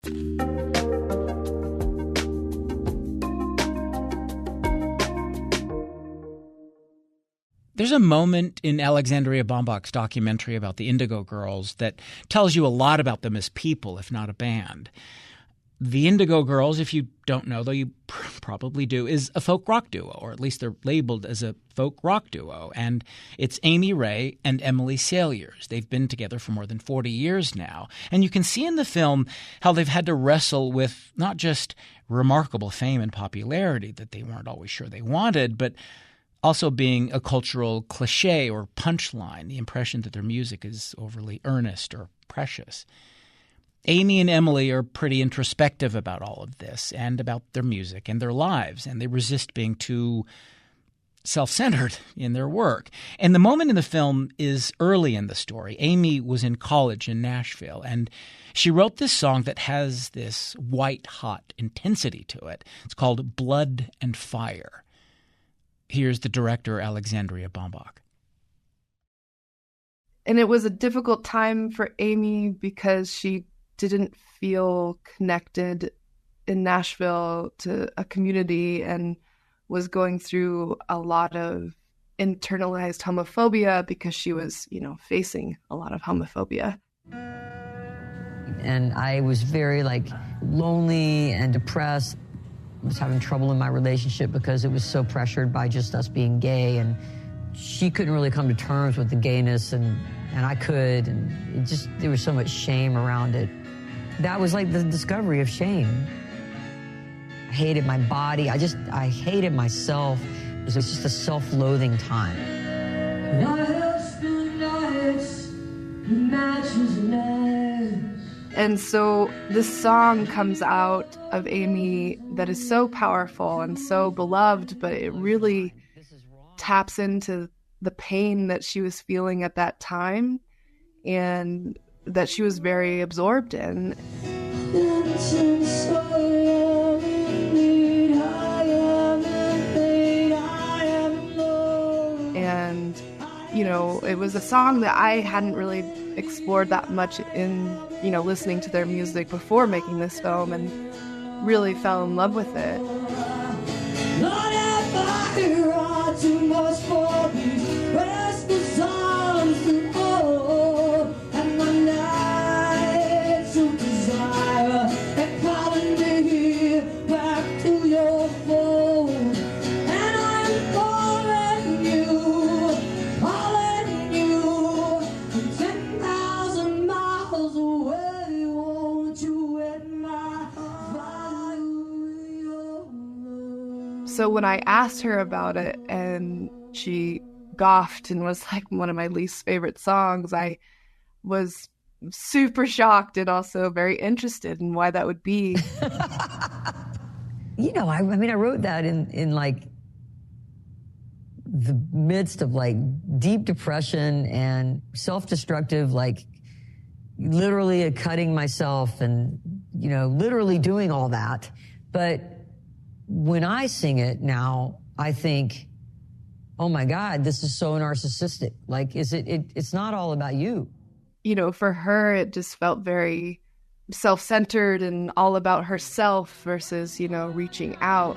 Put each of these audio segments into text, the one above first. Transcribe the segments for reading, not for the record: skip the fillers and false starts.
There's a moment in Alexandria Bombach's documentary about the Indigo Girls that tells you a lot about them as people, if not a band. The Indigo Girls, if you don't know, though you probably do, is a folk rock duo, or at least they're labeled as a folk rock duo. And it's Amy Ray and Emily Saliers. They've been together for more than 40 years now. And you can see in the film how they've had to wrestle with not just remarkable fame and popularity that they weren't always sure they wanted, but also being a cultural cliche or punchline, the impression that their music is overly earnest or precious. Amy and Emily are pretty introspective about all of this and about their music and their lives, and they resist being too self-centered in their work. And the moment in the film is early in the story. Amy was in college in Nashville, and she wrote this song that has this white-hot intensity to it. It's called Blood and Fire. Here's the director, Alexandria Bombach. And it was a difficult time for Amy because she didn't feel connected in Nashville to a community and was going through a lot of internalized homophobia because she was, facing a lot of homophobia. And I was very lonely and depressed. I was having trouble in my relationship because it was so pressured by just us being gay, and she couldn't really come to terms with the gayness, and I could, and there was so much shame around it. That was like the discovery of shame. I hated my body. I hated myself. It was just a self-loathing time. And so this song comes out of Amy that is so powerful and so beloved, but it really taps into the pain that she was feeling at that time and that she was very absorbed in. And, it was a song that I hadn't really explored that much in, listening to their music before making this film, and really fell in love with it. Not if I hear too much for these restless songs to old, and my nights of desire and calling me back to your fold. And I'm calling you from 10,000 miles away. Won't you wet my fire? So when I asked her about it and she scoffed and was like one of my least favorite songs, I was super shocked and also very interested in why that would be. I wrote that in the midst of deep depression and self-destructive, literally cutting myself and, literally doing all that. But when I sing it now, I think, oh my God, this is so narcissistic. It's not all about you. For her, it just felt very self-centered and all about herself versus, reaching out.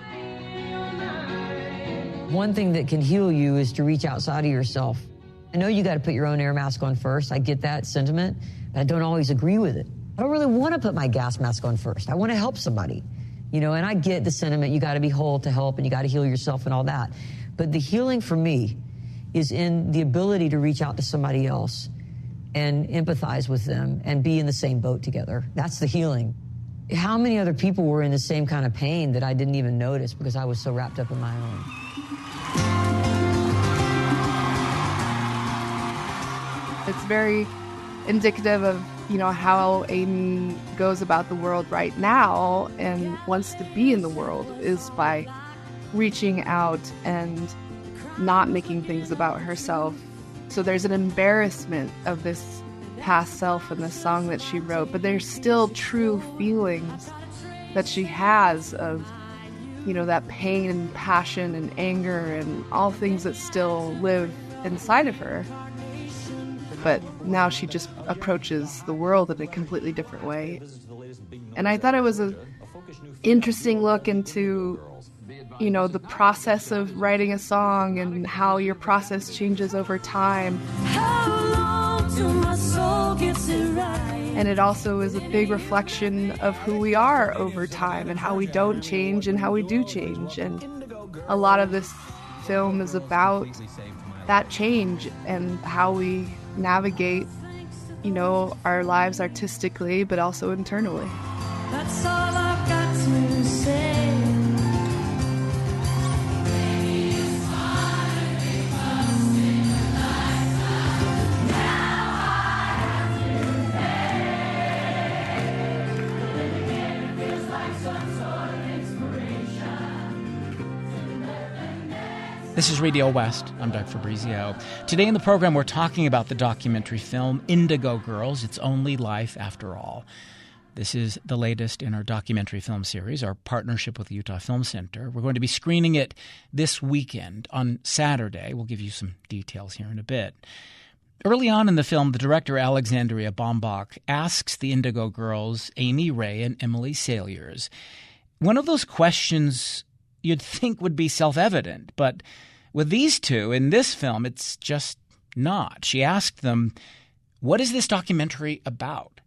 One thing that can heal you is to reach outside of yourself. I know you got to put your own air mask on first. I get that sentiment, but I don't always agree with it. I don't really want to put my gas mask on first. I want to help somebody, and I get the sentiment, you got to be whole to help and you got to heal yourself and all that. But the healing for me is in the ability to reach out to somebody else and empathize with them and be in the same boat together. That's the healing. How many other people were in the same kind of pain that I didn't even notice because I was so wrapped up in my own? It's very indicative of, how Amy goes about the world right now and wants to be in the world is by reaching out and not making things about herself. So there's an embarrassment of this past self in the song that she wrote, but there's still true feelings that she has of, that pain and passion and anger and all things that still live inside of her. but now she just approaches the world in a completely different way. And I thought it was an interesting look into, you know, the process of writing a song and how your process changes over time. And it also is a big reflection of who we are over time and how we don't change and how we do change. And a lot of this film is about that change and how we navigate, you know, our lives artistically, but also internally. That's all I've got to say. This is RadioWest. I'm Doug Fabrizio. Today in the program, we're talking about the documentary film Indigo Girls, It's Only Life After All. This is the latest in our documentary film series, our partnership with the Utah Film Center. We're going to be screening it this weekend on Saturday. We'll give you some details here in a bit. Early on in the film, the director Alexandria Bombach asks the Indigo Girls, Amy, Ray, and Emily Saliers, one of those questions you'd think would be self-evident, but with these two in this film, it's just not. She asked them, what is this documentary about?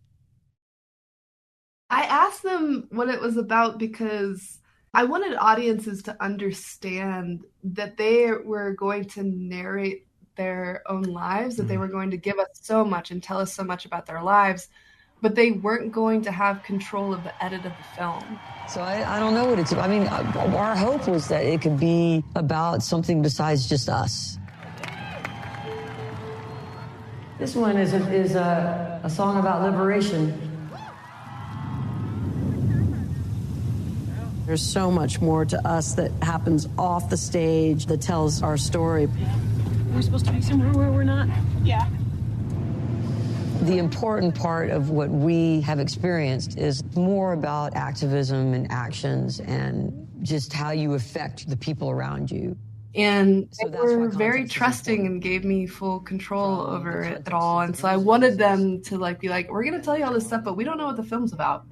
I asked them what it was about because I wanted audiences to understand that they were going to narrate their own lives, that they were going to give us so much and tell us so much about their lives, but they weren't going to have control of the edit of the film. So I don't know what it's about. I mean, our hope was that it could be about something besides just us. This one is a song about liberation. There's so much more to us that happens off the stage that tells our story. We're supposed to be somewhere where we're not. Yeah. The important part of what we have experienced is more about activism and actions and just how you affect the people around you. And So they that's why were very context is trusting important. and gave me full control over it all. And so I wanted them to be like, we're going to tell you all this stuff, but we don't know what the film's about,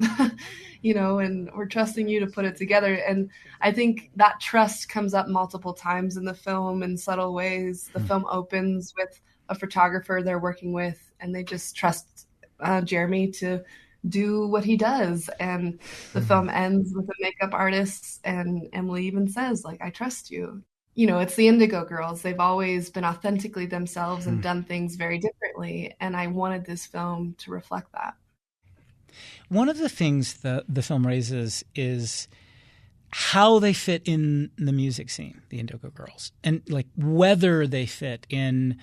you know, and we're trusting you to put it together. And I think that trust comes up multiple times in the film in subtle ways. The film opens with a photographer they're working with, and they just trust Jeremy to do what he does. And the film ends with a makeup artist, and Emily even says, I trust you. You know, it's the Indigo Girls. They've always been authentically themselves and done things very differently. And I wanted this film to reflect that. One of the things the film raises is how they fit in the music scene, the Indigo Girls, and whether they fit in,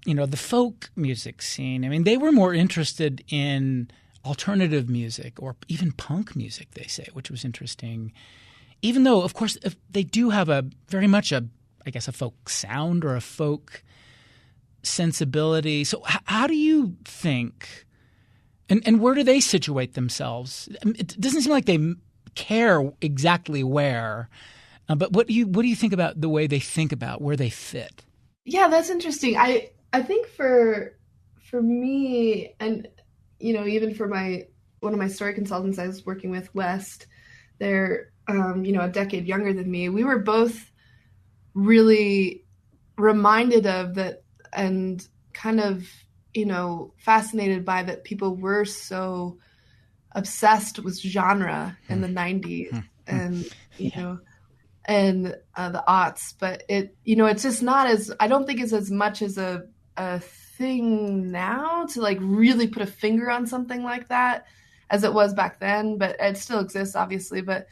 you know, the folk music scene. I mean, they were more interested in alternative music or even punk music, they say, which was interesting. Even though, of course, they do have very much a folk sound or a folk sensibility. So how do you think, and where do they situate themselves? It doesn't seem like they care exactly where, but what do you think about the way they think about where they fit? Yeah, that's interesting. I think for me, and, you know, even for one of my story consultants I was working with, West, they're you know, a decade younger than me. We were both really reminded of that and kind of, you know, fascinated by that people were so obsessed with genre in the 90s and, you know, and the aughts. But it, you know, it's just not as, I don't think it's as much as a thing now to really put a finger on something like that as it was back then, but it still exists, obviously. But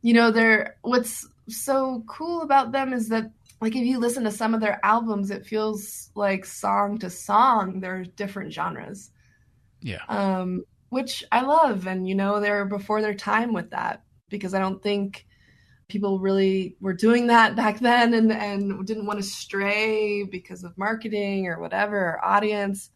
you know, what's so cool about them is that, if you listen to some of their albums, it feels like song to song, they're different genres. Yeah. Which I love. And, you know, they're before their time with that, because I don't think people really were doing that back then and didn't want to stray because of marketing or whatever, or audience.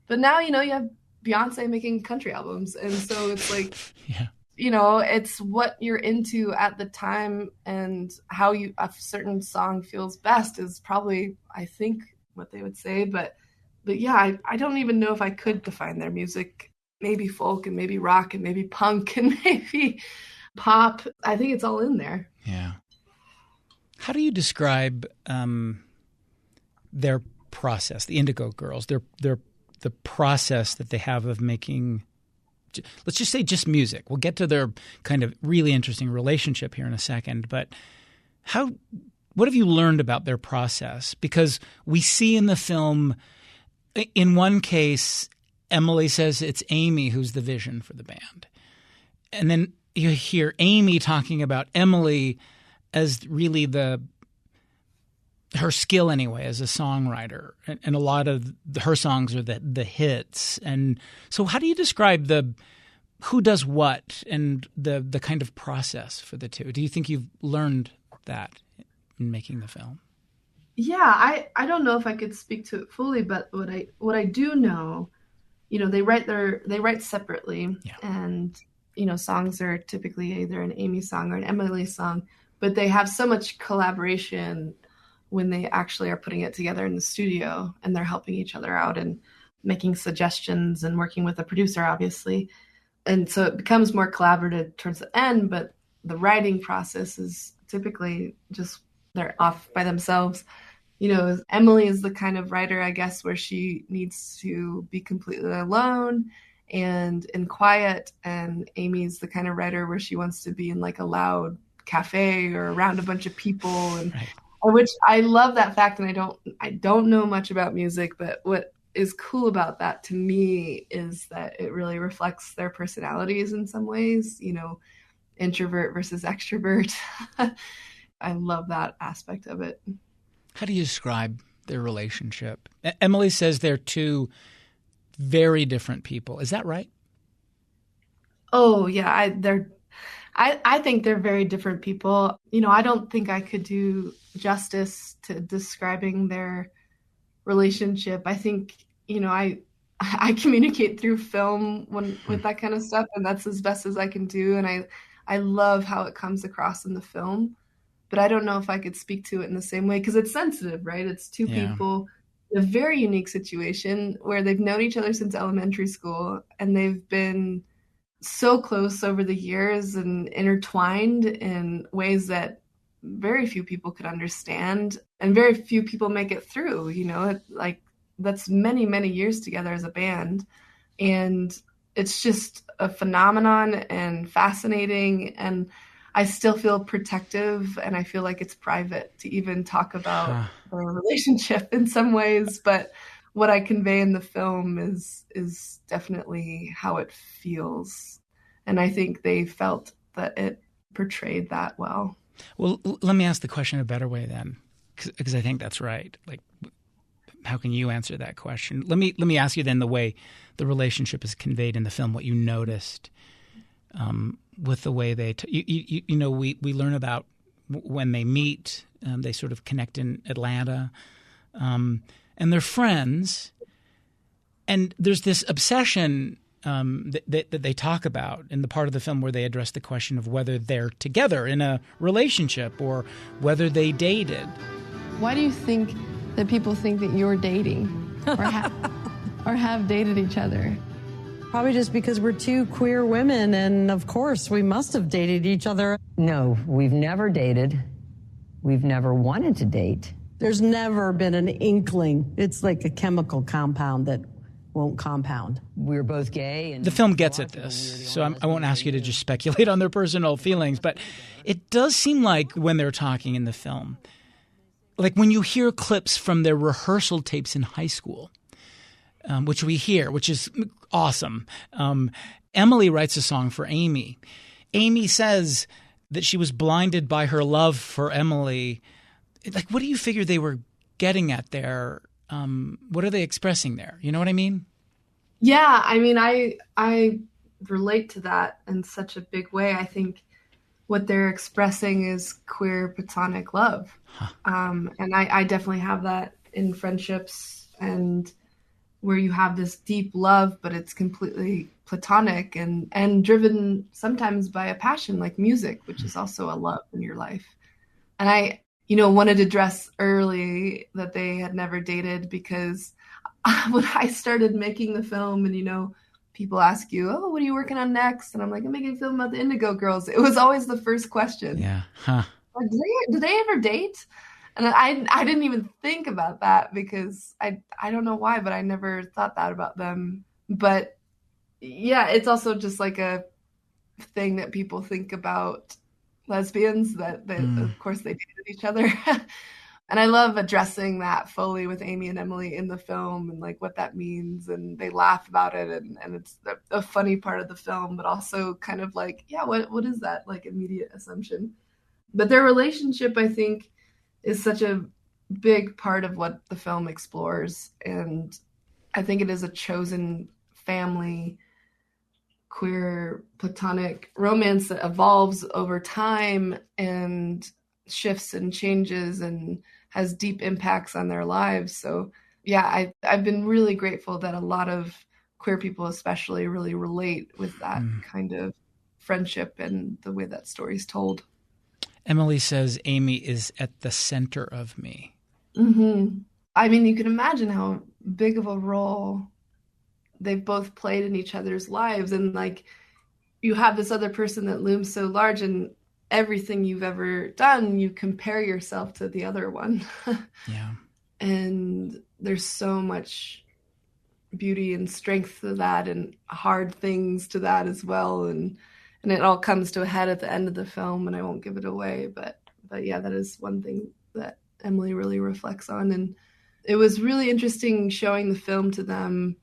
But now, you know, you have Beyonce making country albums. And so it's yeah. You know, it's what you're into at the time, and how a certain song feels best is probably, I think, what they would say. But But yeah, I don't even know if I could define their music. Maybe folk and maybe rock and maybe punk and maybe pop. I think it's all in there. Yeah. How do you describe their process, the Indigo Girls, the process that they have of making, let's just say, just music? We'll get to their kind of really interesting relationship here in a second, but what have you learned about their process? Because we see in the film, in one case, Emily says it's Amy who's the vision for the band. And then you hear Amy talking about Emily as really her skill anyway as a songwriter. And a lot of her songs are the hits. And so how do you describe who does what and the kind of process for the two? Do you think you've learned that in making the film? Yeah, I don't know if I could speak to it fully, but what I do know, they write separately, yeah. And songs are typically either an Amy song or an Emily song, but they have so much collaboration when they actually are putting it together in the studio, and they're helping each other out and making suggestions and working with the producer, obviously. And so it becomes more collaborative towards the end, but the writing process is typically just they're off by themselves. Emily is the kind of writer, I guess, where she needs to be completely alone and quiet. And Amy's the kind of writer where she wants to be in like a loud cafe or around a bunch of people. And right. Which I love that fact. And I don't know much about music, but what is cool about that to me is that it really reflects their personalities in some ways, introvert versus extrovert. I love that aspect of it. How do you describe their relationship? Emily says they're two very different people. Is that right? Oh, yeah. I think they're very different people. I don't think I could do justice to describing their relationship. I think, I communicate through film with that kind of stuff, and that's as best as I can do. And I love how it comes across in the film. But I don't know if I could speak to it in the same way because it's sensitive, right? It's two people in a very unique situation where they've known each other since elementary school, and they've been so close over the years and intertwined in ways that very few people could understand, and very few people make it through. Like that's many, many years together as a band. And it's just a phenomenon and fascinating. And I still feel protective, and I feel like it's private to even talk about their relationship in some ways. But what I convey in the film is definitely how it feels. And I think they felt that it portrayed that well. Well, let me ask the question a better way then, because I think that's right. Like, how can you answer that question? Let me ask you then the way the relationship is conveyed in the film, what you noticed with the way they we learn about when they meet, they sort of connect in Atlanta, and they're friends, and there's this obsession that they talk about in the part of the film where they address the question of whether they're together in a relationship or whether they dated. Why do you think that people think that you're dating or have dated each other? Probably just because we're two queer women, and of course we must have dated each other. No, we've never dated. We've never wanted to date. There's never been an inkling. It's like a chemical compound that won't compound. We're both gay. And the film gets at this, so I won't ask you to just speculate on their personal feelings, but it does seem like when they're talking in the film, like when you hear clips from their rehearsal tapes in high school, which we hear, which is awesome. Emily writes a song for Amy. Amy says that she was blinded by her love for Emily. Like, what do you figure they were getting at there? What are they expressing there? You know what I mean? Yeah, I mean, I relate to that in such a big way. I think what they're expressing is queer platonic love. And I definitely have that in friendships, and where you have this deep love, but it's completely platonic and driven sometimes by a passion like music, which is also a love in your life. And I wanted to address early that they had never dated because when I started making the film and, people ask you, oh, what are you working on next? And I'm like, I'm making a film about the Indigo Girls. It was always the first question. Yeah. Huh. Like, did they ever date? And I didn't even think about that because I don't know why, but I never thought that about them. But yeah, it's also just like a thing that people think about lesbians, that of course they dated each other. And I love addressing that fully with Amy and Emily in the film and like what that means. And they laugh about it. And it's a funny part of the film, but also kind of like, yeah, what is that like immediate assumption? But their relationship, I think, is such a big part of what the film explores. And I think it is a chosen family, queer, platonic romance that evolves over time and shifts and changes and has deep impacts on their lives. So yeah, I've been really grateful that a lot of queer people especially really relate with that kind of friendship and the way that story's told. Emily says Amy is at the center of me. Mm-hmm. I mean, you can imagine how big of a role they've both played in each other's lives. And like, you have this other person that looms so large, and everything you've ever done, you compare yourself to the other one. Yeah. And there's so much beauty and strength to that and hard things to that as well. And it all comes to a head at the end of the film, and I won't give it away. But yeah, that is one thing that Emily really reflects on. And it was really interesting showing the film to them.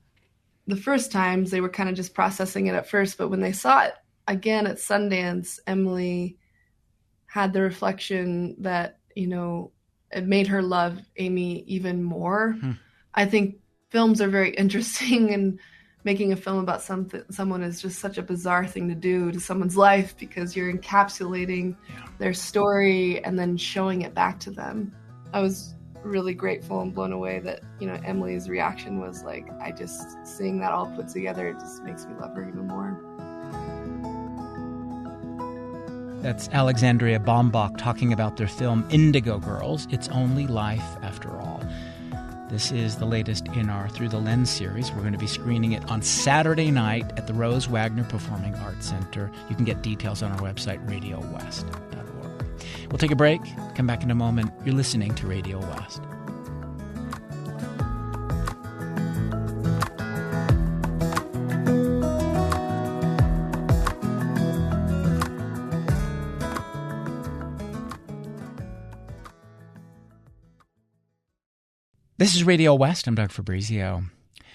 The first times they were kind of just processing it at first, but when they saw it again at Sundance, Emily had the reflection that, it made her love Amy even more. I think films are very interesting, and making a film about someone is just such a bizarre thing to do to someone's life, because you're encapsulating their story and then showing it back to them. I was really grateful and blown away that, Emily's reaction was like, seeing that all put together, it just makes me love her even more. That's Alexandria Bombach talking about their film Indigo Girls, It's Only Life After All. This is the latest in our Through the Lens series. We're going to be screening it on Saturday night at the Rose Wagner Performing Arts Center. You can get details on our website, radiowest.org. We'll take a break, come back in a moment. You're listening to Radio West. This is Radio West. I'm Doug Fabrizio.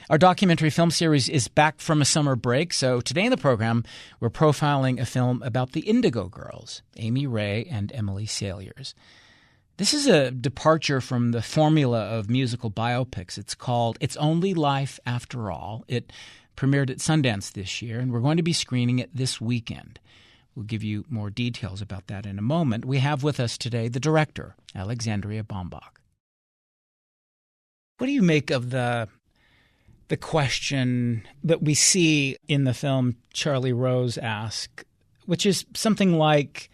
Our documentary film series is back from a summer break, so today in the program, we're profiling a film about the Indigo Girls, Amy, Ray, and Emily Saliers. This is a departure from the formula of musical biopics. It's called It's Only Life After All. It premiered at Sundance this year, and we're going to be screening it this weekend. We'll give you more details about that in a moment. We have with us today the director, Alexandria Bombach. What do you make of the question that we see in the film Charlie Rose ask, which is something like,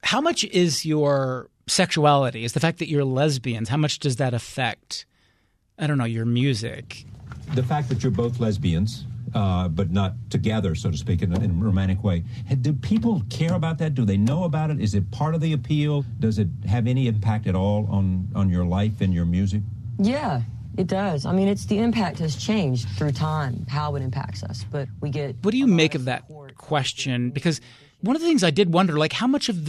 how much is your sexuality, is the fact that you're lesbians, how much does that affect, your music? The fact that you're both lesbians, but not together, so to speak, in a romantic way. Do people care about that? Do they know about it? Is it part of the appeal? Does it have any impact at all on your life and your music? Yeah, it does. I mean, the impact has changed through time, how it impacts us, but we get... What do you make of that question? Because one of the things I did wonder, like, how much of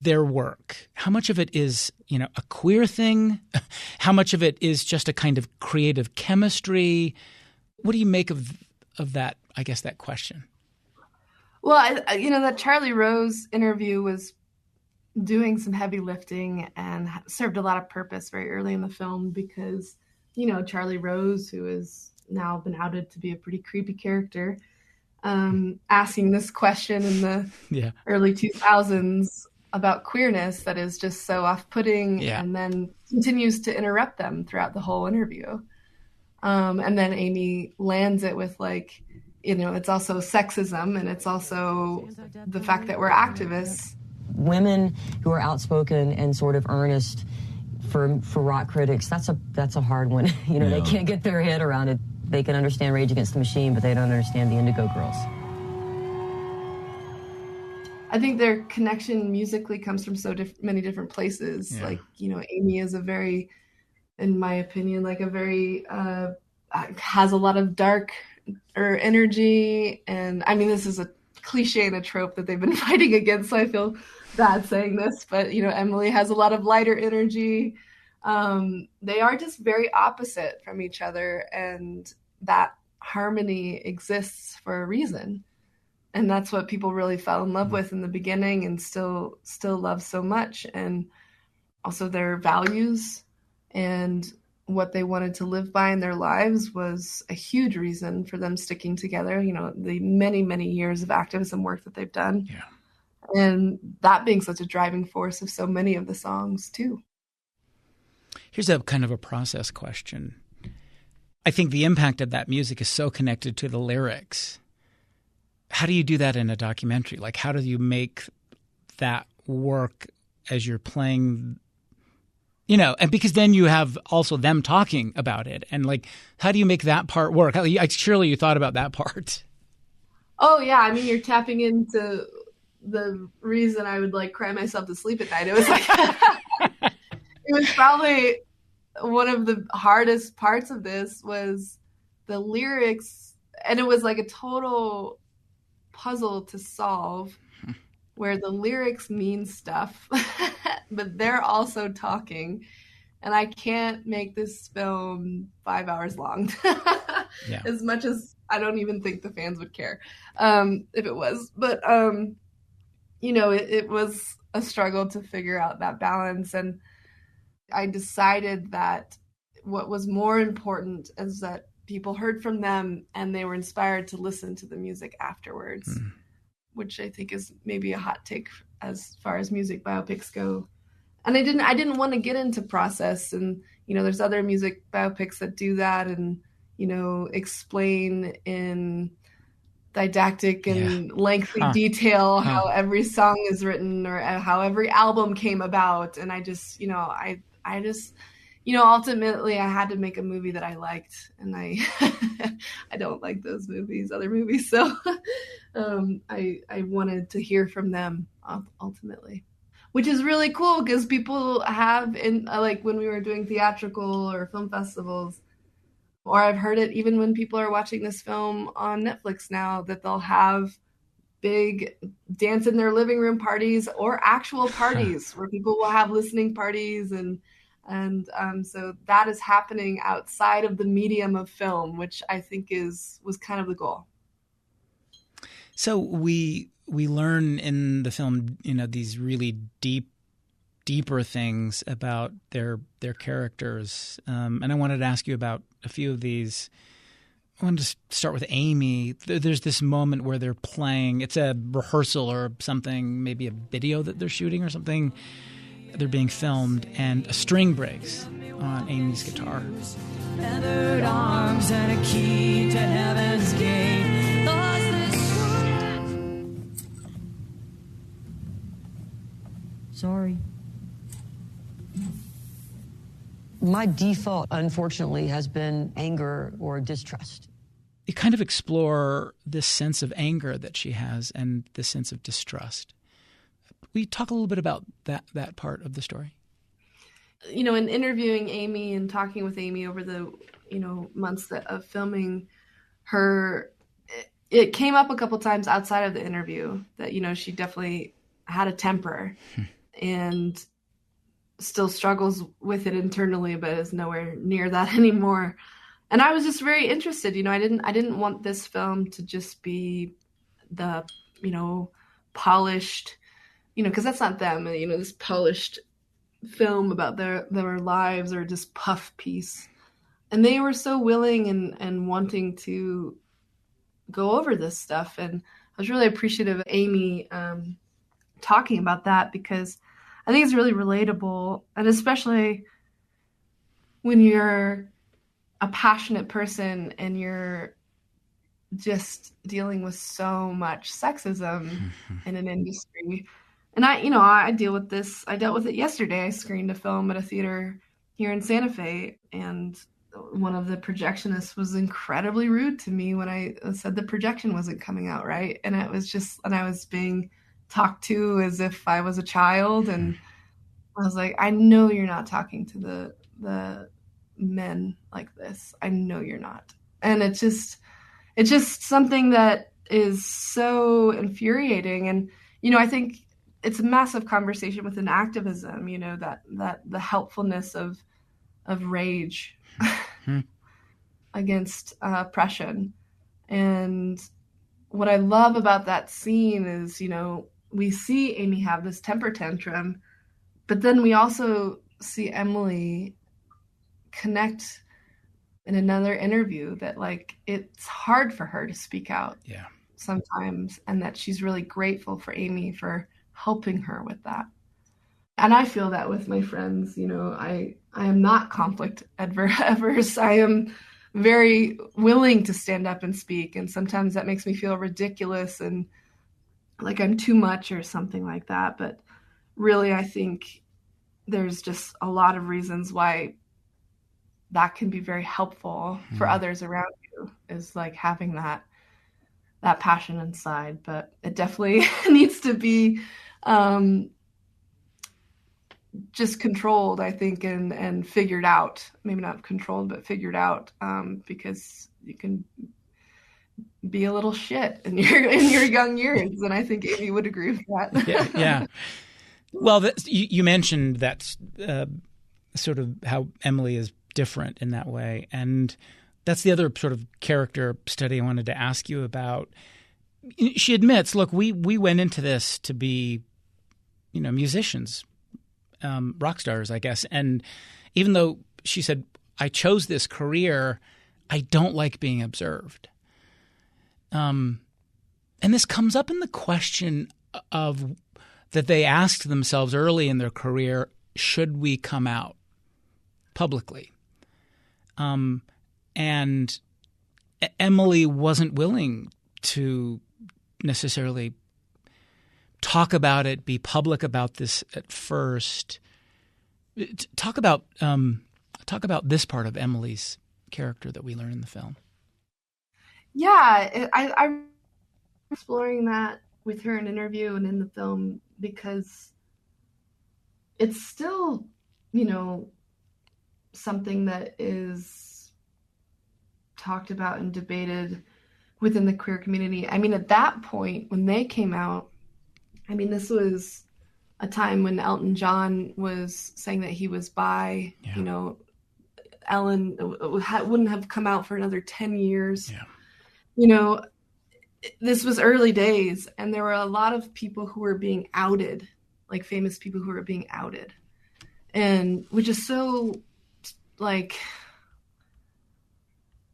their work, how much of it is, a queer thing? How much of it is just a kind of creative chemistry? What do you make of that, I guess, that question? Well, that Charlie Rose interview was doing some heavy lifting and served a lot of purpose very early in the film because, Charlie Rose, who has now been outed to be a pretty creepy character, asking this question in the early 2000s about queerness that is just so off-putting and then continues to interrupt them throughout the whole interview. And then Amy lands it with it's also sexism and it's also the fact that we're activists. Women who are outspoken and sort of earnest for rock critics, that's a hard one. They can't get their head around it. They can understand Rage Against the Machine, but they don't understand the Indigo Girls. I think their connection musically comes from many different places. Yeah. Like, Amy is a very, in my opinion, like a very, has a lot of dark energy. And I mean, this is a cliche and a trope that they've been fighting against, so I feel bad saying this, but Emily has a lot of lighter energy. They are just very opposite from each other, and that harmony exists for a reason. And that's what people really fell in love with in the beginning and still love so much. And also their values and what they wanted to live by in their lives was a huge reason for them sticking together. The many, many years of activism work that they've done. Yeah. And that being such a driving force of so many of the songs too. Here's a kind of a process question. I think the impact of that music is so connected to the lyrics. How do you do that in a documentary? Like, how do you make that work as you're playing, and because then you have also them talking about it. And like, how do you make that part work? Surely you thought about that part. Oh yeah. I mean, you're tapping into the reason I would like cry myself to sleep at night. It was like, it was probably one of the hardest parts of this was the lyrics. And it was like a total puzzle to solve where the lyrics mean stuff, but they're also talking. And I can't make this film 5 hours long as much as I don't even think the fans would care if it was. But, it was a struggle to figure out that balance. And I decided that what was more important is that people heard from them and they were inspired to listen to the music afterwards, which I think is maybe a hot take as far as music biopics go. And I didn't want to get into process. And, there's other music biopics that do that and, explain in didactic and lengthy detail how every song is written or how every album came about. And I just, ultimately I had to make a movie that I liked, and I don't like those other movies. So I wanted to hear from them ultimately, which is really cool because people have like when we were doing theatrical or film festivals, or I've heard it even when people are watching this film on Netflix now, that they'll have big dance in their living room parties or actual parties where people will have listening parties. And so that is happening outside of the medium of film, which I think was kind of the goal. So we learn in the film, these really deeper things about their characters. And I wanted to ask you about a few of these. I wanted to start with Amy. There's this moment where they're playing. It's a rehearsal or something, maybe a video that they're shooting or something. They're being filmed, and a string breaks on Amy's guitar. Feathered arms and a key to heaven's gate. Sorry. My default, unfortunately, has been anger or distrust. You kind of explore this sense of anger that she has and this sense of distrust. Will you talk a little bit about that part of the story? In interviewing Amy and talking with Amy over the, months of filming her, it came up a couple times outside of the interview that, she definitely had a temper and still struggles with it internally, but is nowhere near that anymore. And I was just very interested. I didn't want this film to just be the, polished, because that's not them, this polished film about their lives or just puff piece. And they were so willing and wanting to go over this stuff. And I was really appreciative of Amy talking about that, because I think it's really relatable. And especially when you're a passionate person and you're just dealing with so much sexism in an industry, And I deal with this. I dealt with it yesterday. I screened a film at a theater here in Santa Fe, and one of the projectionists was incredibly rude to me when I said the projection wasn't coming out right. And I was being talked to as if I was a child. And I was like, I know you're not talking to the men like this. I know you're not. And it's just something that is so infuriating. And, I think it's a massive conversation within activism, that the helpfulness of rage against oppression. And what I love about that scene is, we see Amy have this temper tantrum, but then we also see Emily connect in another interview that it's hard for her to speak out sometimes, and that she's really grateful for Amy for helping her with that. And I feel that with my friends. I am not conflict averse. I am very willing to stand up and speak, and sometimes that makes me feel ridiculous and like I'm too much or something like that. But really, I think there's just a lot of reasons why that can be very helpful for others around you, is having that passion inside. But it definitely needs to be just controlled, I think, and figured out. Maybe not controlled, but figured out, because you can be a little shit in your young years, and I think Amy would agree with that. Yeah. Well, you mentioned that sort of how Emily is different in that way, and that's the other sort of character study I wanted to ask you about. She admits, look, we went into this to be, musicians, rock stars, I guess. And even though she said, I chose this career, I don't like being observed. And this comes up in the question of that they asked themselves early in their career, should we come out publicly? And Emily wasn't willing to necessarily talk about it, be public about this at first. Talk about this part of Emily's character that we learn in the film. Yeah, I'm exploring that with her in an interview and in the film, because it's still, something that is talked about and debated within the queer community. I mean, at that point, when they came out, this was a time when Elton John was saying that he was bi. Yeah. Ellen wouldn't have come out for another 10 years. Yeah. This was early days, and there were a lot of people who were being outed, like famous people who were being outed, and which is so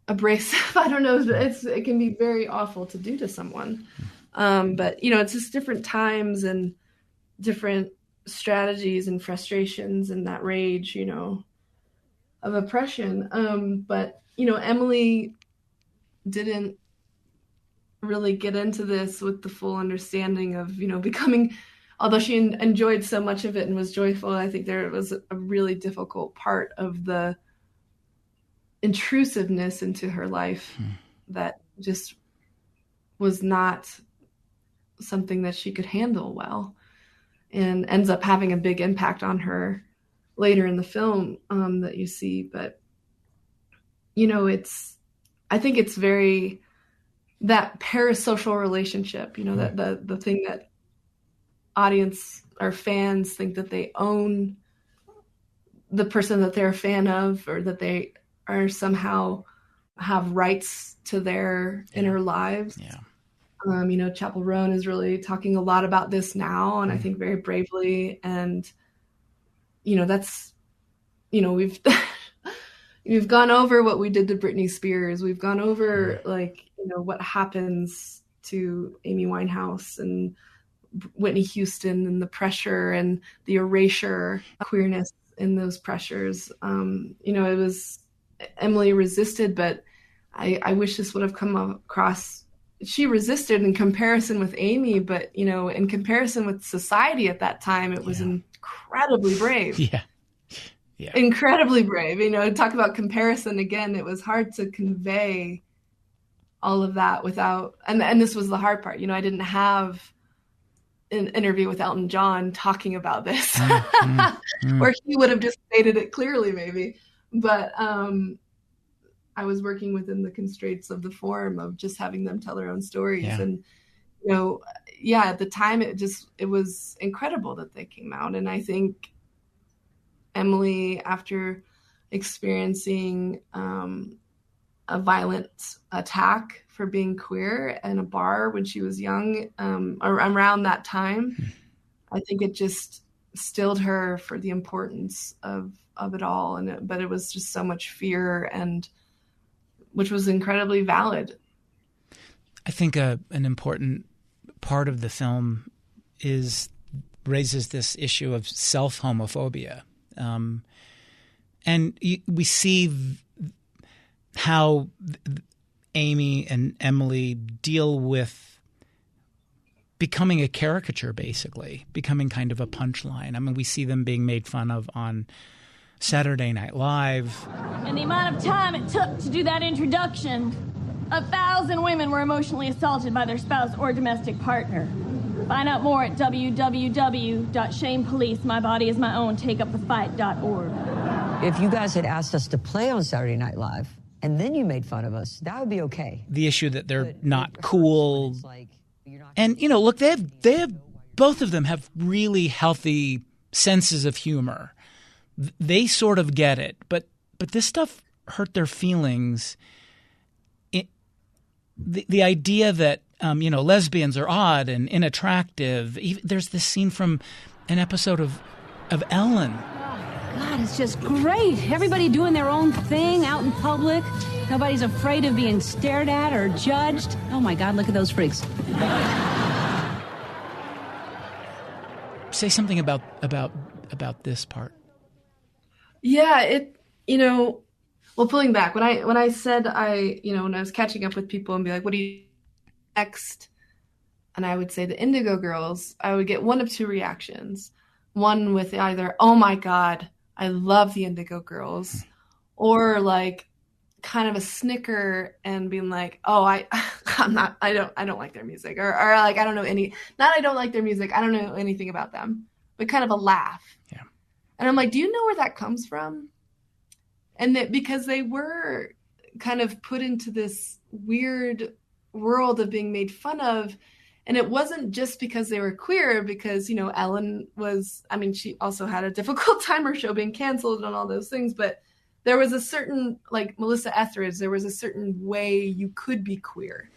abrasive. I don't know. It can be very awful to do to someone. But it's just different times and different strategies and frustrations and that rage, of oppression. But, Emily didn't really get into this with the full understanding of, becoming, although she enjoyed so much of it and was joyful, I think there was a really difficult part of the intrusiveness into her life that just was not something that she could handle well, and ends up having a big impact on her later in the film that you see. But, I think it's very, that parasocial relationship, that the thing that audience or fans think that they own the person that they're a fan of, or that they are somehow have rights to their inner lives. Yeah. Chapel Roan is really talking a lot about this now, and I think very bravely. And, that's, we've gone over what we did to Britney Spears. We've gone over what happens to Amy Winehouse and Whitney Houston, and the pressure and the erasure of queerness in those pressures. It was, Emily resisted, but I wish this would have come across she resisted in comparison with Amy, but, you know, in comparison with society at that time, it was incredibly brave. Yeah. Incredibly brave. You know, talk about comparison again. It was hard to convey all of that without, and this was the hard part. You know, I didn't have an interview with Elton John talking about this, or he would have just stated it clearly, maybe. But I was working within the constraints of the form of just having them tell their own stories. And, you know, at the time it was incredible that they came out. And I think Emily, after experiencing a violent attack for being queer in a bar when she was young, around that time, I think it just stilled her for the importance of it all. But it was just so much fear, and which was incredibly valid. I think an important part of the film raises this issue of self-homophobia. And we see how Amy and Emily deal with becoming a caricature, basically, becoming kind of a punchline. I mean, we see them being made fun of on Saturday Night Live. And the amount of time it took to do that introduction, 1,000 women were emotionally assaulted by their spouse or domestic partner. Find out more at www.shamepolicemybodyismyown.takeupthefight.org. If you guys had asked us to play on Saturday Night Live and then you made fun of us, that would be okay. The issue that they're not cool. And, you know, look, they have both of them have really healthy senses of humor. They sort of get it, but this stuff hurt their feelings. The idea that you know, lesbians are odd and unattractive. There's this scene from an episode of Ellen. Oh, God, it's just great. Everybody doing their own thing out in public. Nobody's afraid of being stared at or judged. Oh my God, look at those freaks. Say something about this part. Yeah, you know, well, pulling back, when I said when I was catching up with people and be like, what do you next? And I would say the Indigo Girls, I would get one of two reactions. One with either, oh my God, I love the Indigo Girls, or like kind of a snicker and being like, oh, I don't like their music, or like, I don't like their music, I don't know anything about them, but kind of a laugh. Yeah. And I'm like, do you know where that comes from? And that because they were kind of put into this weird world of being made fun of. And it wasn't just because they were queer, because, you know, Ellen was, I mean, she also had a difficult time, her show being canceled and all those things, but there was a certain, like Melissa Etheridge, there was a certain way you could be queer.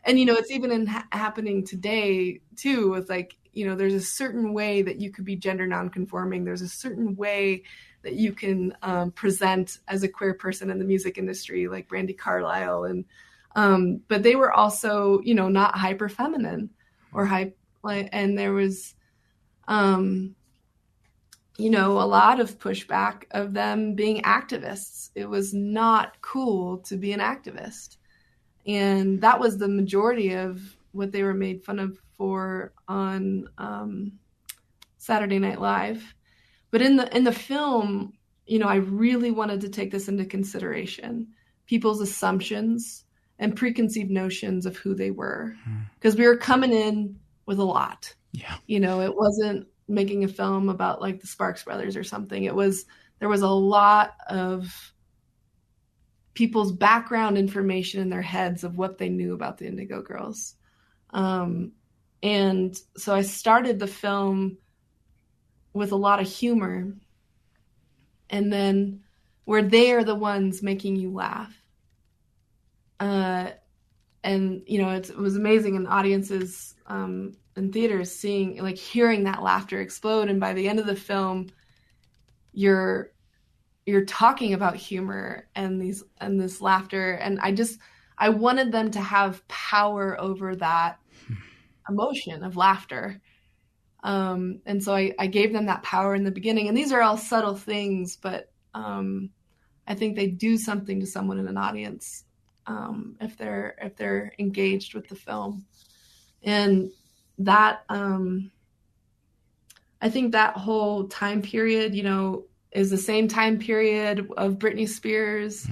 And, you know, it's even happening today too, with like, you know, there's a certain way that you could be gender nonconforming. There's a certain way that you can present as a queer person in the music industry, like Brandi Carlile. And, but they were also, you know, not hyper feminine or and there was, you know, a lot of pushback of them being activists. It was not cool to be an activist. And that was the majority of what they were made fun of for on Saturday Night Live. But in the film, you know, I really wanted to take this into consideration, people's assumptions and preconceived notions of who they were, because we were coming in with a lot. Yeah. You know, it wasn't making a film about like the Sparks Brothers or something. There was a lot of people's background information in their heads of what they knew about the Indigo Girls. And so I started the film with a lot of humor, and then where they are the ones making you laugh. And, you know, it was amazing in audiences in theaters hearing that laughter explode. And by the end of the film, you're talking about humor and this laughter. And I wanted them to have power over that emotion of laughter. And so I gave them that power in the beginning. And these are all subtle things, but I think they do something to someone in an audience if they're engaged with the film. And that I think that whole time period, is the same time period of Britney Spears,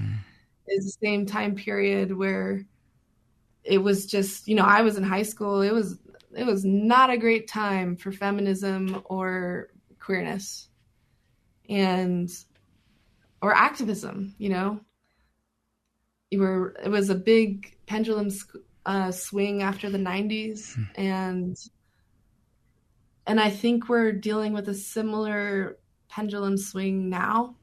is the same time period where it was just, I was in high school. It was not a great time for feminism or queerness or activism, It was a big pendulum swing after the 90s. And I think we're dealing with a similar pendulum swing now.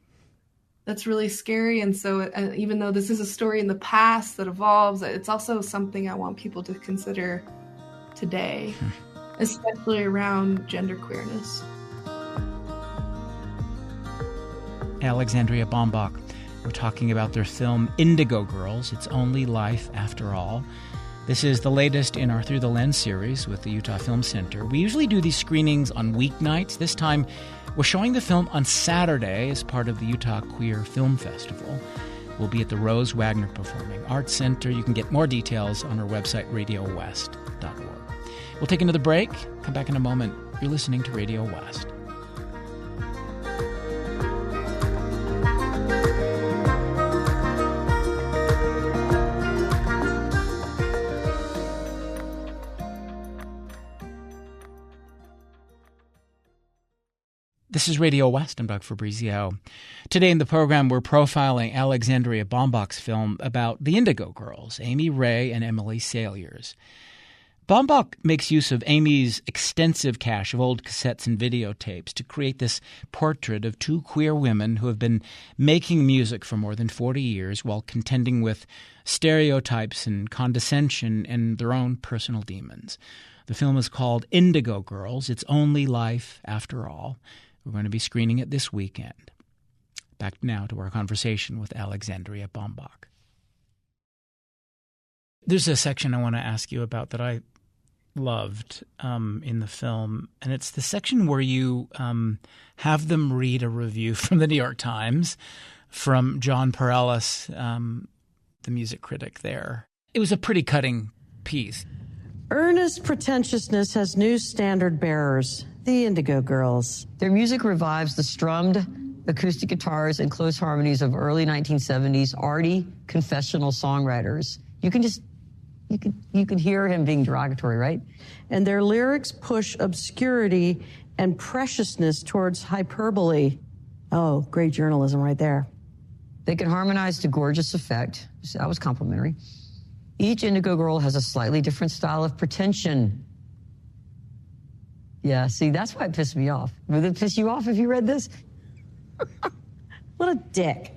That's really scary. And so even though this is a story in the past that evolves, it's also something I want people to consider today, especially around gender queerness. Alexandria Bombach. We're talking about their film Indigo Girls, It's Only Life After All. This is the latest in our Through the Lens series with the Utah Film Center. We usually do these screenings on weeknights. This time, we're showing the film on Saturday as part of the Utah Queer Film Festival. We'll be at the Rose Wagner Performing Arts Center. You can get more details on our website, radiowest.org. We'll take another break. Come back in a moment. You're listening to Radio West. This is Radio West. I'm Doug Fabrizio. Today in the program, we're profiling Alexandria Bombach's film about the Indigo Girls, Amy, Ray, and Emily Saliers. Bombach makes use of Amy's extensive cache of old cassettes and videotapes to create this portrait of two queer women who have been making music for more than 40 years while contending with stereotypes and condescension and their own personal demons. The film is called Indigo Girls, It's Only Life After All. We're going to be screening it this weekend. Back now to our conversation with Alexandria Bombach. There's a section I want to ask you about that I loved in the film, and it's the section where you have them read a review from the New York Times from John Perellis, the music critic there. It was a pretty cutting piece. Earnest pretentiousness has new standard bearers, the Indigo Girls. Their music revives the strummed acoustic guitars and close harmonies of early 1970s arty confessional songwriters. You can hear him being derogatory, right? And their lyrics push obscurity and preciousness towards hyperbole. Oh, great journalism right there. They can harmonize to gorgeous effect. So that was complimentary. Each Indigo Girl has a slightly different style of pretension. Yeah, see, that's why it pissed me off. Would it piss you off if you read this? What a dick.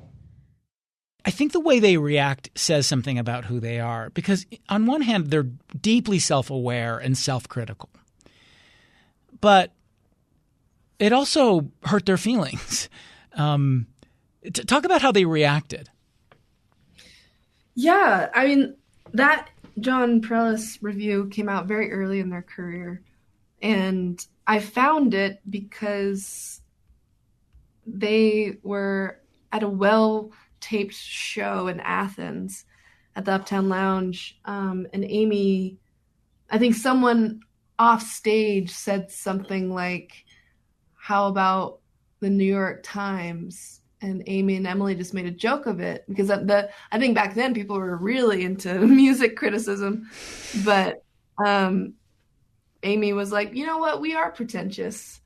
I think the way they react says something about who they are, because on one hand, they're deeply self-aware and self-critical. But it also hurt their feelings. Talk about how they reacted. Yeah, I mean, that John Perellis review came out very early in their career. And I found it because they were at a well-taped show in Athens at the Uptown Lounge. And Amy, I think someone off stage said something like, how about the New York Times? And Amy and Emily just made a joke of it because I think back then people were really into music criticism. But Amy was like, you know what? We are pretentious.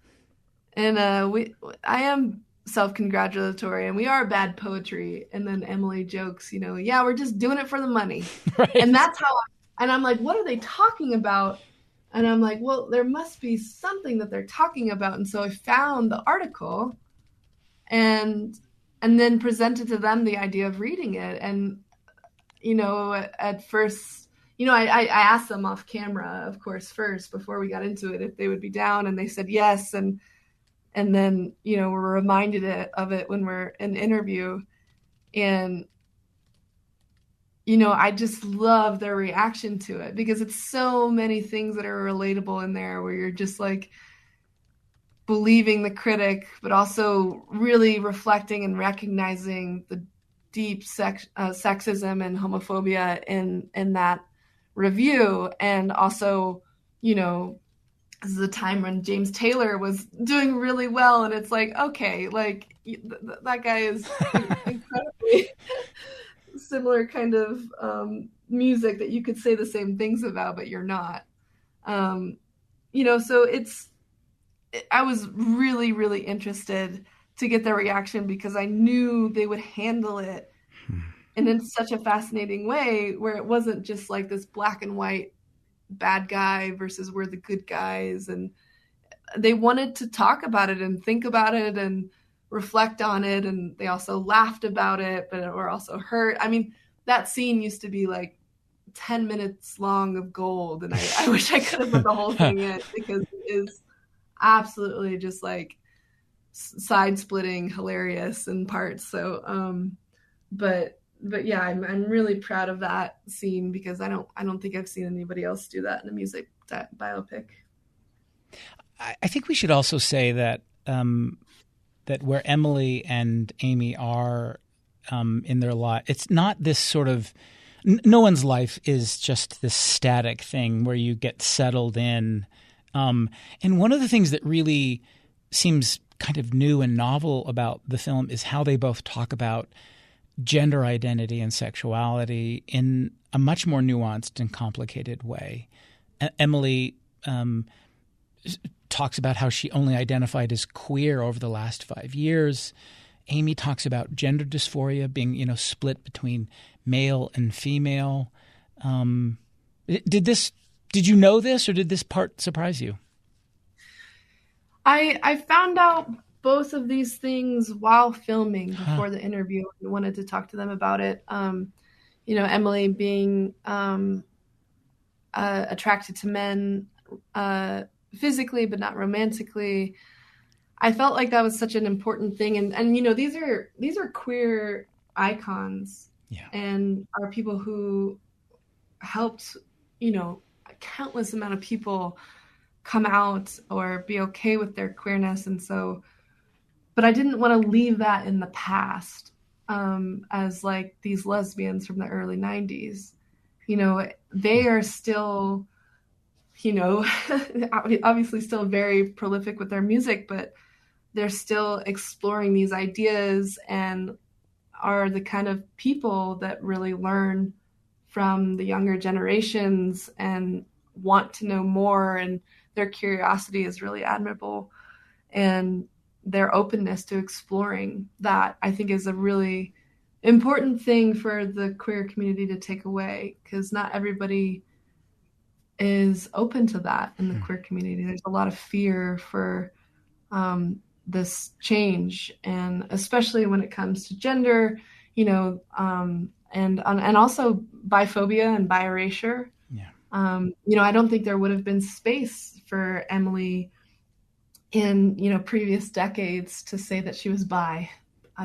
And I am self-congratulatory and we are bad poetry. And then Emily jokes, yeah, we're just doing it for the money. Right. And that's how and I'm like, what are they talking about? And I'm like, well, there must be something that they're talking about. And so I found the article and then presented to them the idea of reading it. And, at first, I asked them off camera, of course, first, before we got into it, if they would be down. And they said yes. And then, we're reminded of it when we're in the interview. And, I just love their reaction to it because it's so many things that are relatable in there where you're just like, believing the critic, but also really reflecting and recognizing the deep sexism and homophobia in that review. And also, you know, this is a time when James Taylor was doing really well, and it's like, okay, like that guy is incredibly similar kind of music that you could say the same things about, but you're not. You know, so I was really, really interested to get their reaction because I knew they would handle it in such a fascinating way where it wasn't just like this black and white bad guy versus we're the good guys. And they wanted to talk about it and think about it and reflect on it. And they also laughed about it, but were also hurt. I mean, that scene used to be like 10 minutes long of gold. And I wish I could have put the whole thing in because it is absolutely just like side splitting hilarious in parts. So, but yeah, I'm really proud of that scene because I don't think I've seen anybody else do that in a music biopic. I think we should also say that that where Emily and Amy are in their life, it's not this sort of no one's life is just this static thing where you get settled in. And one of the things that really seems kind of new and novel about the film is how they both talk about gender identity and sexuality in a much more nuanced and complicated way. Emily talks about how she only identified as queer over the last 5 years. Amy talks about gender dysphoria being, you know, split between male and female. Did you know this, or did this part surprise you? I found out both of these things while filming before the interview and wanted to talk to them about it. You know, Emily being attracted to men physically, but not romantically. I felt like that was such an important thing. And you know, these are queer icons and are people who helped, you know, a countless amount of people come out or be okay with their queerness. And so, but I didn't want to leave that in the past as like these lesbians from the early 90s. You know, they are still, you know, obviously still very prolific with their music, but they're still exploring these ideas and are the kind of people that really learn from the younger generations and want to know more. And their curiosity is really admirable. And their openness to exploring that, I think, is a really important thing for the queer community to take away, because not everybody is open to that in the queer community. There's a lot of fear for this change, and especially when it comes to gender, you know, and also biphobia and bi-erasure. You know, I don't think there would have been space for Emily in, you know, previous decades to say that she was bi.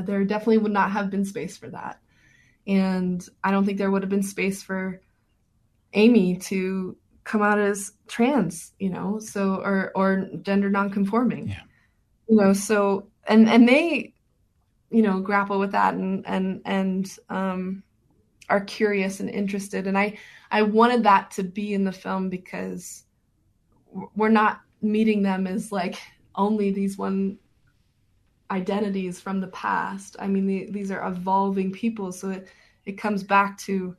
There definitely would not have been space for that. And I don't think there would have been space for Amy to come out as trans, you know, so, or gender nonconforming, you know, so, and they, you know, grapple with that and are curious and interested. And I wanted that to be in the film because we're not meeting them as like only these one identities from the past. I mean, these are evolving people. So it comes back to,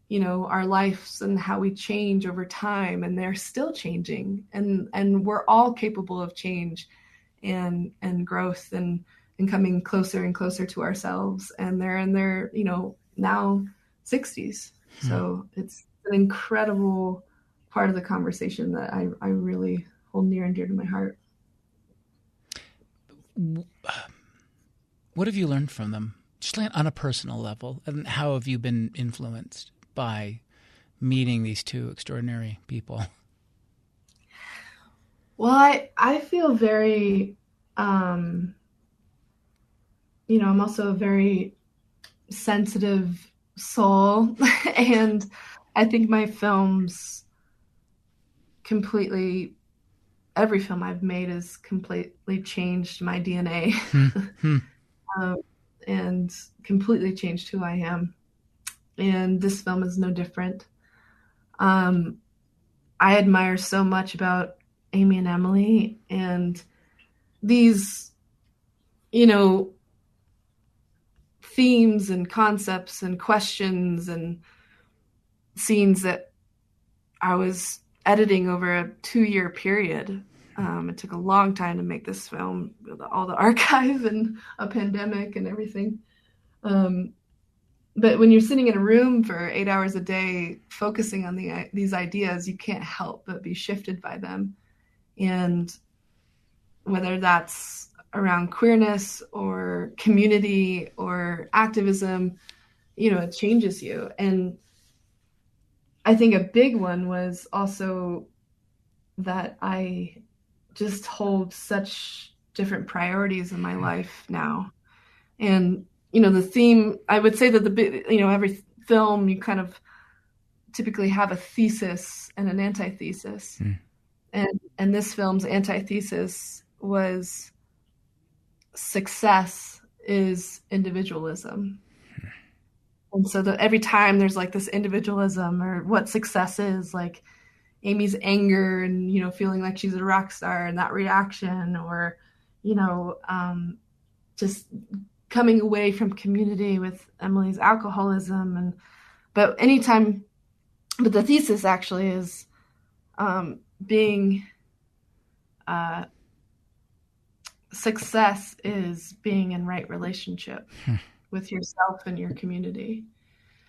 you know, our lives and how we change over time, and they're still changing, and we're all capable of change and growth and coming closer and closer to ourselves. And they're in their, you know, now 60s. So it's an incredible part of the conversation that I really hold near and dear to my heart. What have you learned from them, just on a personal level? And how have you been influenced by meeting these two extraordinary people? Well, I feel very, you know, I'm also a very sensitive soul. And I think my films completely, every film I've made has completely changed my DNA. and completely changed who I am. And this film is no different. I admire so much about Amy and Emily, and these, themes and concepts and questions and scenes that I was editing over a 2-year period. It took a long time to make this film with all the archive and a pandemic and everything. But when you're sitting in a room for 8 hours a day, focusing on these ideas, you can't help but be shifted by them. And whether that's around queerness or community or activism, it changes you. And I think a big one was also that I just hold such different priorities in my life now. And, the theme, I would say that every film, you kind of typically have a thesis and an antithesis. And this film's antithesis was success is individualism. And so that every time there's like this individualism or what success is, like Amy's anger and, feeling like she's a rock star and that reaction, or, just coming away from community with Emily's alcoholism. But the thesis actually is being success is being in right relationship with yourself and your community.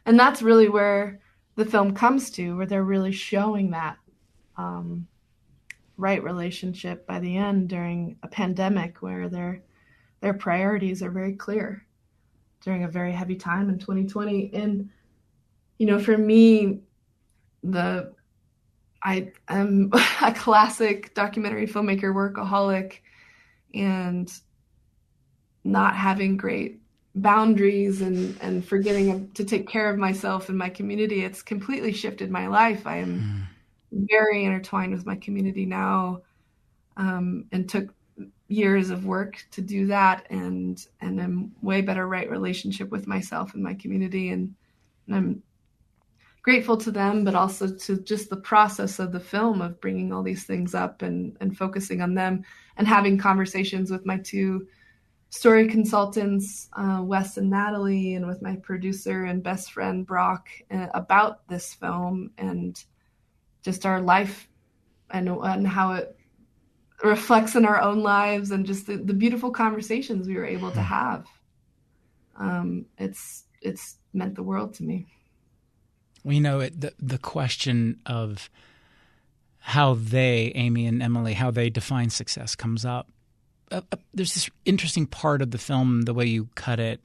And that's really where the film comes to, where they're really showing that right relationship by the end during a pandemic where their priorities are very clear during a very heavy time in 2020. And, for me, I am a classic documentary filmmaker workaholic, and not having great boundaries and forgetting to take care of myself and my community. It's completely shifted my life. I am very intertwined with my community now, and took years of work to do that, and I'm way better right relationship with myself and my community. And I'm grateful to them, but also to just the process of the film of bringing all these things up and focusing on them and having conversations with my 2 story consultants, Wes and Natalie, and with my producer and best friend, Brock, about this film and just our life and how it reflects in our own lives, and just the beautiful conversations we were able to have. It's meant the world to me. Well, the question of how Amy and Emily, how they define success comes up. There's this interesting part of the film, the way you cut it,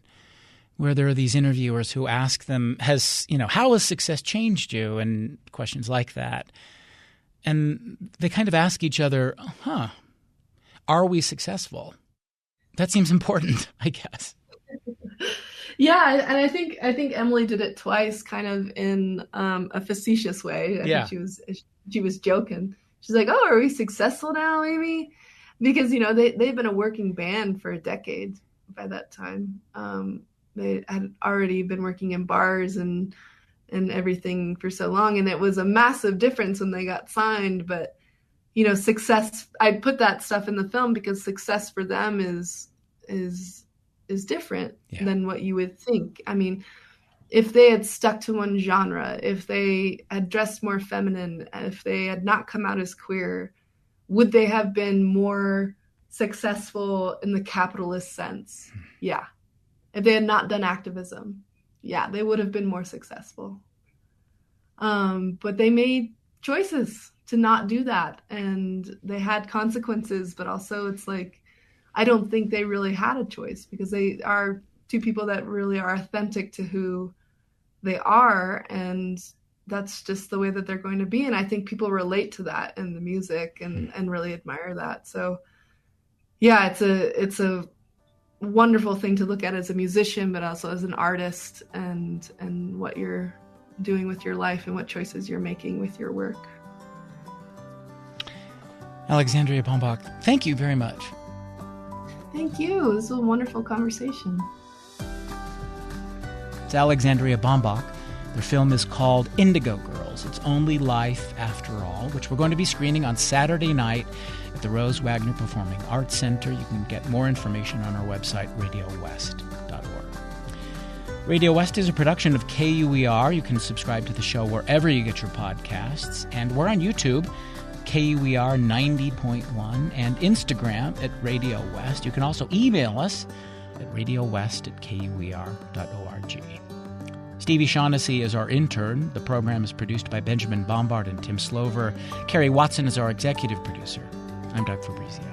where there are these interviewers who ask them, how has success changed you? And questions like that. And they kind of ask each other, are we successful? That seems important, I guess. Yeah, and I think Emily did it twice, kind of in a facetious way. I think she was joking. She's like, "Oh, are we successful now, Amy?" Because they've been a working band for a decade by that time. They had already been working in bars and everything for so long, and it was a massive difference when they got signed. But success, I put that stuff in the film because success for them is different than what you would think. I mean, if they had stuck to one genre, if they had dressed more feminine, if they had not come out as queer, would they have been more successful in the capitalist sense? Yeah. If they had not done activism, they would have been more successful. But they made choices to not do that, and they had consequences, but also it's like, I don't think they really had a choice, because they are 2 people that really are authentic to who they are, and that's just the way that they're going to be. And I think people relate to that in the music and really admire that. So it's a wonderful thing to look at as a musician, but also as an artist, and what you're doing with your life and what choices you're making with your work. Alexandria Bombach, thank you very much. Thank you. This was a wonderful conversation. It's Alexandria Bombach. Their film is called Indigo Girls. It's Only Life After All, which we're going to be screening on Saturday night at the Rose Wagner Performing Arts Center. You can get more information on our website, RadioWest.org. Radio West is a production of KUER. You can subscribe to the show wherever you get your podcasts. And we're on YouTube, KUER 90.1, and Instagram at Radio West. You can also email us at radiowest@kuer.org. Stevie Shaughnessy is our intern. The program is produced by Benjamin Bombard and Tim Slover. Carrie Watson is our executive producer. I'm Doug Fabrizio.